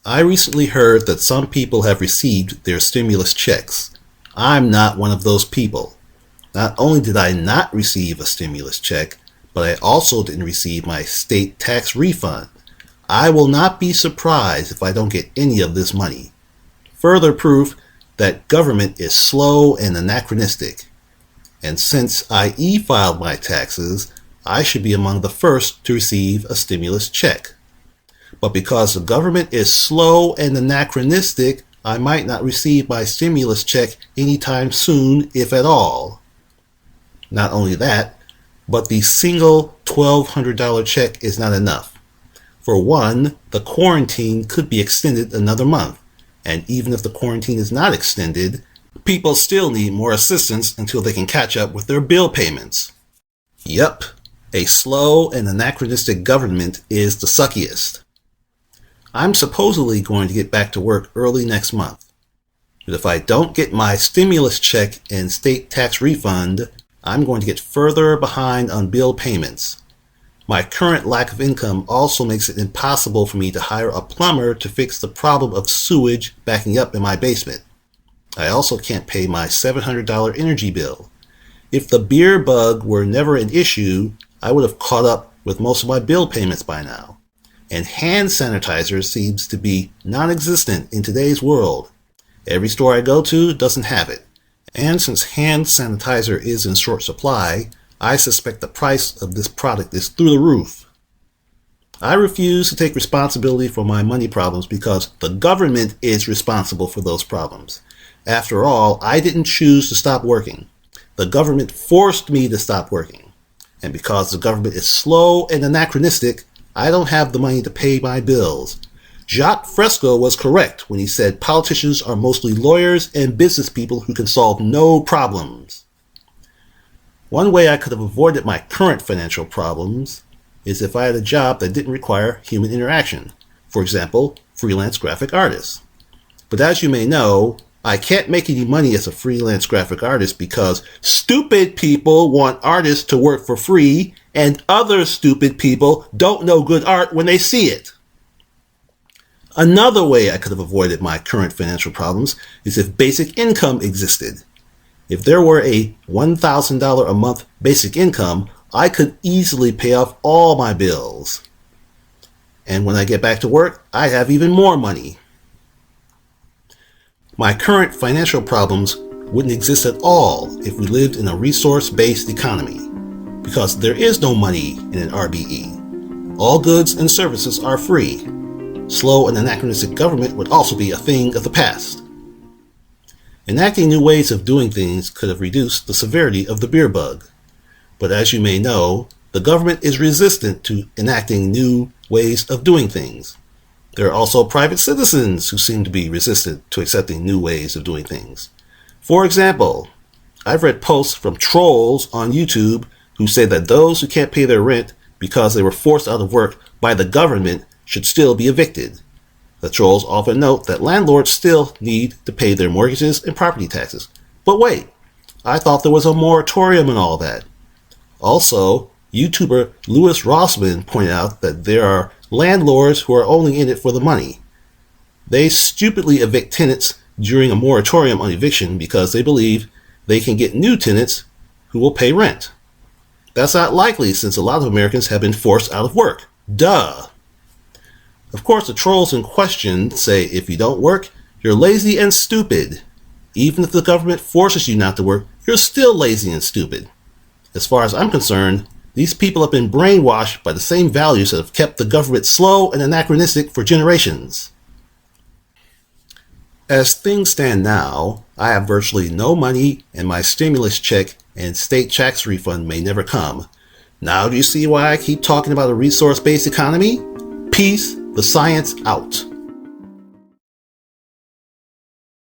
I recently heard that some people have received their stimulus checks. I'm not one of those people. Not only did I not receive a stimulus check, but I also didn't receive my state tax refund. I will not be surprised if I don't get any of this money. Further proof that government is slow and anachronistic. And since I e-filed my taxes, I should be among the first to receive a stimulus check. But because the government is slow and anachronistic, I might not receive my stimulus check anytime soon, if at all. Not only that, but the single $1,200 check is not enough. For one, the quarantine could be extended another month, and even if the quarantine is not extended, people still need more assistance until they can catch up with their bill payments. Yup, a slow and anachronistic government is the suckiest. I'm supposedly going to get back to work early next month. But if I don't get my stimulus check and state tax refund, I'm going to get further behind on bill payments. My current lack of income also makes it impossible for me to hire a plumber to fix the problem of sewage backing up in my basement. I also can't pay my $700 energy bill. If the beer bug were never an issue, I would have caught up with most of my bill payments by now. And hand sanitizer seems to be non-existent in today's world. Every store I go to doesn't have it. And since hand sanitizer is in short supply, I suspect the price of this product is through the roof. I refuse to take responsibility for my money problems because the government is responsible for those problems. After all, I didn't choose to stop working. The government forced me to stop working. And because the government is slow and anachronistic, I don't have the money to pay my bills. Jacque Fresco was correct when he said politicians are mostly lawyers and business people who can solve no problems. One way I could have avoided my current financial problems is if I had a job that didn't require human interaction. For example, freelance graphic artist. But as you may know, I can't make any money as a freelance graphic artist because stupid people want artists to work for free and other stupid people don't know good art when they see it. Another way I could have avoided my current financial problems is if basic income existed. If there were a $1,000 a month basic income, I could easily pay off all my bills. And when I get back to work, I'd have even more money. My current financial problems wouldn't exist at all if we lived in a resource-based economy, because there is no money in an RBE. All goods and services are free. Slow and anachronistic government would also be a thing of the past. Enacting new ways of doing things could have reduced the severity of the beer bug. But as you may know, the government is resistant to enacting new ways of doing things. There are also private citizens who seem to be resistant to accepting new ways of doing things. For example, I've read posts from trolls on YouTube who say that those who can't pay their rent because they were forced out of work by the government should still be evicted. The trolls often note that landlords still need to pay their mortgages and property taxes. But wait, I thought there was a moratorium and all that. Also, YouTuber Louis Rossman pointed out that there are landlords who are only in it for the money. They stupidly evict tenants during a moratorium on eviction because they believe they can get new tenants who will pay rent. That's not likely since a lot of Americans have been forced out of work. Duh! Of course, the trolls in question say if you don't work, you're lazy and stupid. Even if the government forces you not to work, you're still lazy and stupid. As far as I'm concerned, these people have been brainwashed by the same values that have kept the government slow and anachronistic for generations. As things stand now, I have virtually no money and my stimulus check and state tax refund may never come. Now do you see why I keep talking about a resource-based economy? Peace, the science out.